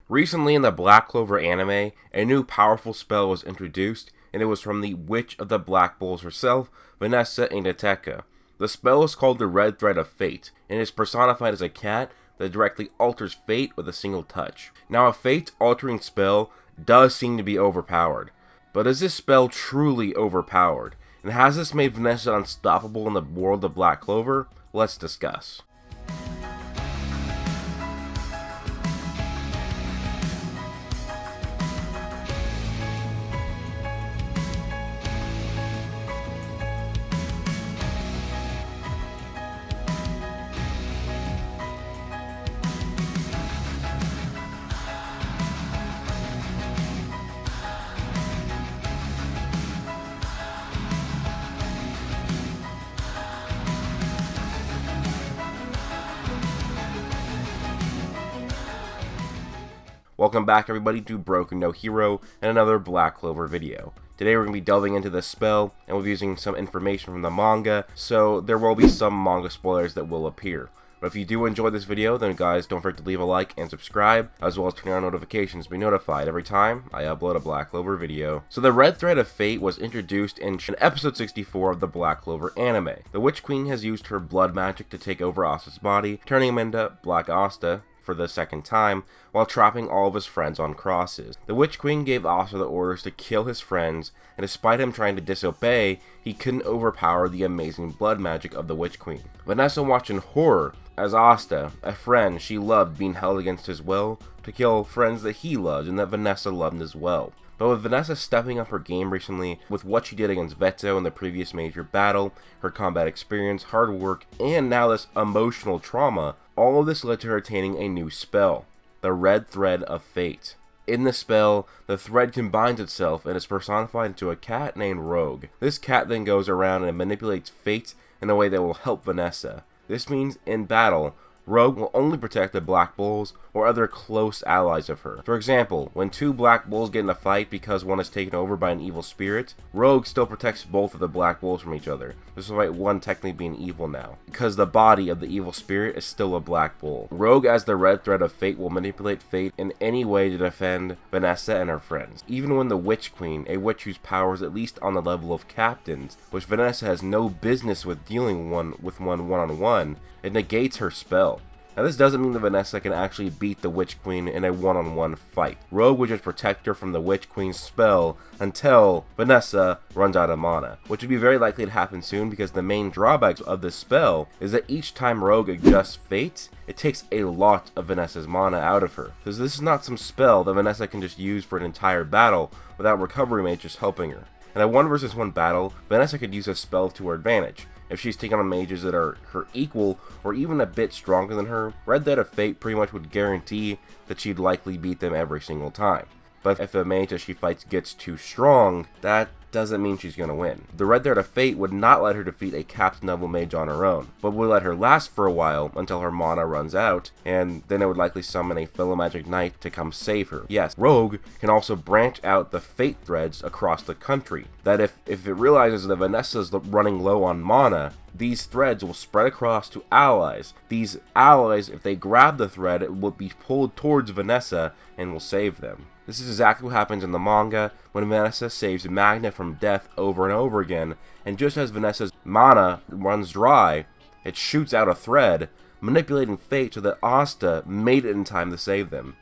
Recently in the Black Clover anime, a new powerful spell was introduced, and it was from the Witch of the Black Bulls herself, Vanessa Overpowered. The spell is called the Red Thread of Fate, and is personified as a cat that directly alters fate with a single touch. Now, a fate-altering spell does seem to be overpowered, but is this spell truly overpowered? And has this made Vanessa unstoppable in the world of Black Clover? Let's discuss. Welcome back everybody to Broku no Hero and another Black Clover video. Today we're going to be delving into this spell and we'll be using some information from the manga, so there will be some manga spoilers that will appear. But if you do enjoy this video, then guys, don't forget to leave a like and subscribe, as well as turn on notifications to be notified every time I upload a Black Clover video. So the Red Thread of Fate was introduced in episode 64 of the Black Clover anime. The Witch Queen has used her blood magic to take over Asta's body, turning him into Black Asta for the second time, while trapping all of his friends on crosses. The Witch Queen gave Asta the orders to kill his friends, and despite him trying to disobey, he couldn't overpower the amazing blood magic of the Witch Queen. Vanessa watched in horror as Asta, a friend she loved, being held against his will to kill friends that he loved and that Vanessa loved as well. But with Vanessa stepping up her game recently, with what she did against Vetto in the previous major battle, her combat experience, hard work, and now this emotional trauma, all of this led to her attaining a new spell, the Red Thread of Fate. In the spell, the thread combines itself and is personified into a cat named Rogue. This cat then goes around and manipulates fate in a way that will help Vanessa. This means in battle, Rogue will only protect the Black Bulls or other close allies of her. For example, when two Black Bulls get in a fight because one is taken over by an evil spirit, Rogue still protects both of the Black Bulls from each other, despite one technically being evil now, because the body of the evil spirit is still a Black Bull. Rogue, as the Red Thread of Fate, will manipulate fate in any way to defend Vanessa and her friends. Even when the Witch Queen, a witch whose power is at least on the level of captains, which Vanessa has no business with dealing with one-on-one, it negates her spell. Now this doesn't mean that Vanessa can actually beat the Witch Queen in a one-on-one fight. Rogue would just protect her from the Witch Queen's spell until Vanessa runs out of mana, which would be very likely to happen soon because the main drawbacks of this spell is that each time Rogue adjusts fate, it takes a lot of Vanessa's mana out of her. Because this is not some spell that Vanessa can just use for an entire battle without recovery mage just helping her. In a 1 versus 1 battle, Vanessa could use a spell to her advantage. If she's taking on mages that are her equal or even a bit stronger than her, Red Thread of Fate pretty much would guarantee that she'd likely beat them every single time. But if the mage that she fights gets too strong, that doesn't mean she's going to win. The Red Thread of Fate would not let her defeat a captain level mage on her own, but would let her last for a while until her mana runs out, and then it would likely summon a Magic Knight to come save her. Yes, Rogue can also branch out the fate threads across the country, that if it realizes that Vanessa's running low on mana, these threads will spread across to allies. These allies, if they grab the thread, it will be pulled towards Vanessa and will save them. This is exactly what happens in the manga when Vanessa saves Magna from death over and over again, and just as Vanessa's mana runs dry, it shoots out a thread, manipulating fate so that Asta made it in time to save them.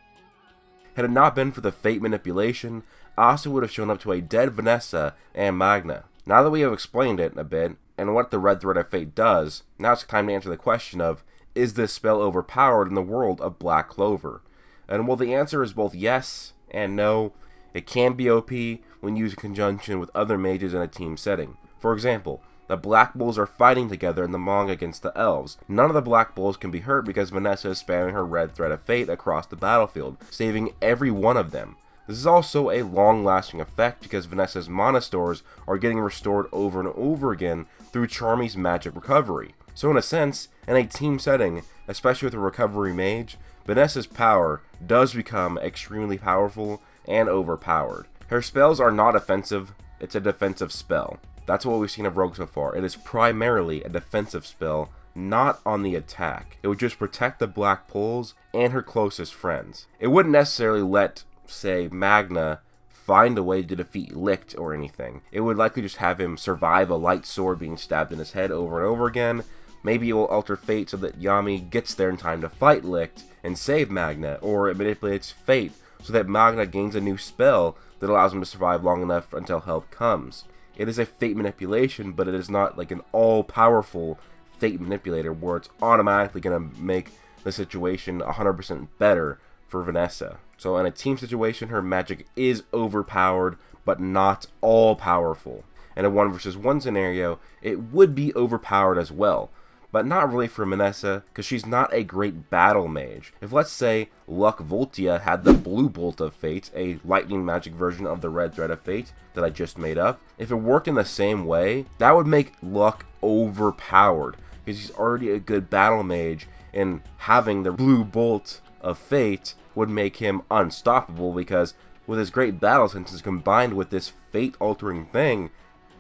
Had it not been for the fate manipulation, Asta would have shown up to a dead Vanessa and Magna. Now that we have explained it a bit, and what the Red Thread of Fate does, now it's time to answer the question of, is this spell overpowered in the world of Black Clover? And well, the answer is both yes and no. It can be OP when used in conjunction with other mages in a team setting. For example, the Black Bulls are fighting together in the manga against the Elves. None of the Black Bulls can be hurt because Vanessa is spamming her Red Thread of Fate across the battlefield, saving every one of them. This is also a long-lasting effect because Vanessa's mana stores are getting restored over and over again through Charmy's magic recovery. So in a sense, in a team setting, especially with a recovery mage, Vanessa's power does become extremely powerful and overpowered. Her spells are not offensive, it's a defensive spell. That's what we've seen of Rogue so far. It is primarily a defensive spell, not on the attack. It would just protect the black poles and her closest friends. It wouldn't necessarily let, say, Magna find a way to defeat Licht or anything. It would likely just have him survive a light sword being stabbed in his head over and over again. Maybe it will alter fate so that Yami gets there in time to fight Licht and save Magna, or it manipulates fate so that Magna gains a new spell that allows him to survive long enough until help comes. It is a fate manipulation, but it is not like an all-powerful fate manipulator where it's automatically going to make the situation 100% better for Vanessa. So in a team situation, her magic is overpowered, but not all-powerful. In a 1 versus 1 scenario, it would be overpowered as well, but not really for Vanessa, because she's not a great battle mage. If, let's say, Luck Voltia had the Blue Bolt of Fate, a lightning magic version of the Red Thread of Fate that I just made up, if it worked in the same way, that would make Luck overpowered, because he's already a good battle mage, and having the Blue Bolt of Fate would make him unstoppable, because with his great battle senses combined with this fate-altering thing,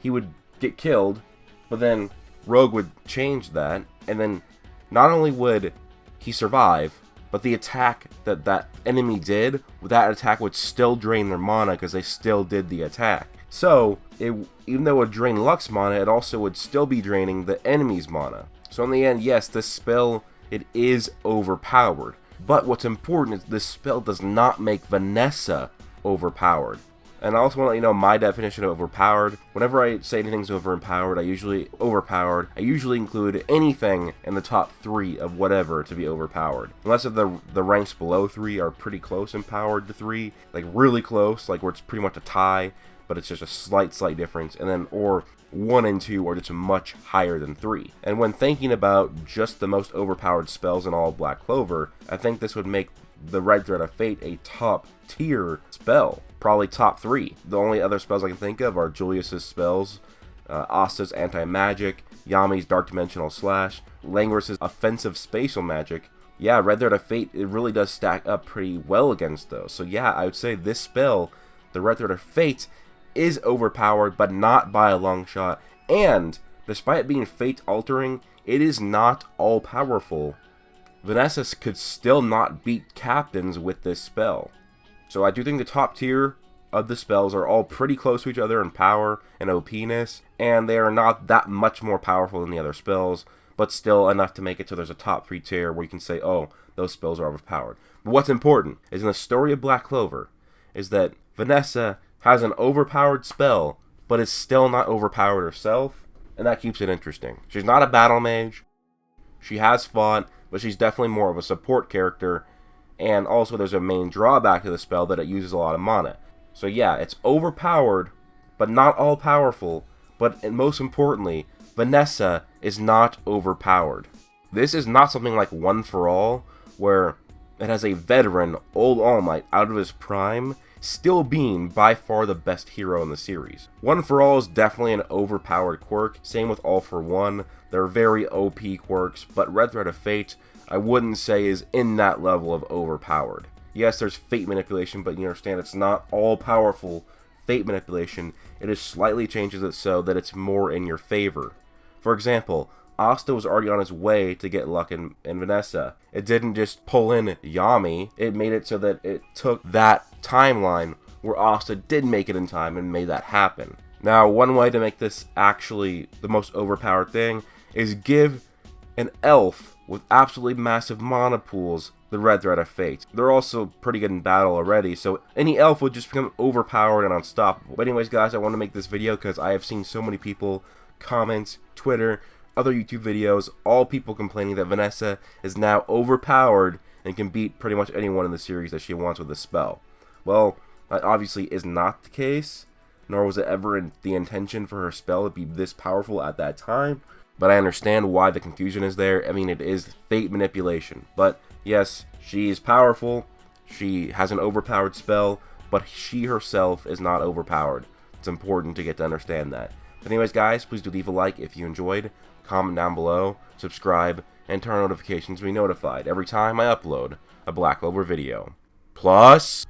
he would get killed, but then Rogue would change that, and then not only would he survive, but the attack that that enemy did, that attack would still drain their mana because they still did the attack. So, even though it would drain Luck's mana, it also would still be draining the enemy's mana. So in the end, yes, this spell, it is overpowered. But what's important is this spell does not make Vanessa overpowered. And I also want to let you know my definition of overpowered. Whenever I say anything's overpowered, I usually include anything in the top 3 of whatever to be overpowered. Unless the ranks below 3 are pretty close in power to 3, like really close, like where it's pretty much a tie, but it's just a slight difference, and then or 1 and 2 are just much higher than 3. And when thinking about just the most overpowered spells in all of Black Clover, I think this would make the Red Thread of Fate a top tier spell, probably top 3. The only other spells I can think of are Julius's spells, Asta's anti-magic, Yami's dark dimensional slash, Langris's offensive spatial magic. Yeah, Red Thread of Fate, it really does stack up pretty well against those. So yeah, I would say this spell, the Red Thread of Fate, is overpowered, but not by a long shot. And despite it being fate altering, it is not all powerful. Vanessa could still not beat captains with this spell. So I do think the top tier of the spells are all pretty close to each other in power and OP-ness, and they are not that much more powerful than the other spells, but still enough to make it so there's a top 3 tier where you can say, oh, those spells are overpowered. But what's important is in the story of Black Clover is that Vanessa has an overpowered spell, but is still not overpowered herself, and that keeps it interesting. She's not a battle mage, she has fought, but she's definitely more of a support character, and also there's a main drawback to the spell that it uses a lot of mana. So yeah, it's overpowered, but not all powerful, but most importantly, Vanessa is not overpowered. This is not something like One for All, where it has a veteran, old All Might out of his prime, still being by far the best hero in the series. One for All is definitely an overpowered quirk, same with All for One. They're very OP quirks, but Red Thread of Fate, I wouldn't say is in that level of overpowered. Yes, there's fate manipulation, but you understand it's not all powerful fate manipulation. It just slightly changes it so that it's more in your favor. For example, Asta was already on his way to get Luck and Vanessa. It didn't just pull in Yami, it made it so that it took that timeline where Asta did make it in time and made that happen. Now, one way to make this actually the most overpowered thing is give an elf with absolutely massive mana pools the Red Thread of Fate. They're also pretty good in battle already, so any elf would just become overpowered and unstoppable. But anyways, guys, I want to make this video because I have seen so many people, comments, Twitter, other YouTube videos, all people complaining that Vanessa is now overpowered and can beat pretty much anyone in the series that she wants with a spell. Well, that obviously is not the case, nor was it ever the intention for her spell to be this powerful at that time. But I understand why the confusion is there. I mean, it is fate manipulation. But yes, she is powerful, she has an overpowered spell, but she herself is not overpowered. It's important to get to understand that. But anyways, guys, please do leave a like if you enjoyed, comment down below, subscribe, and turn on notifications to be notified every time I upload a Black Clover video. Plus...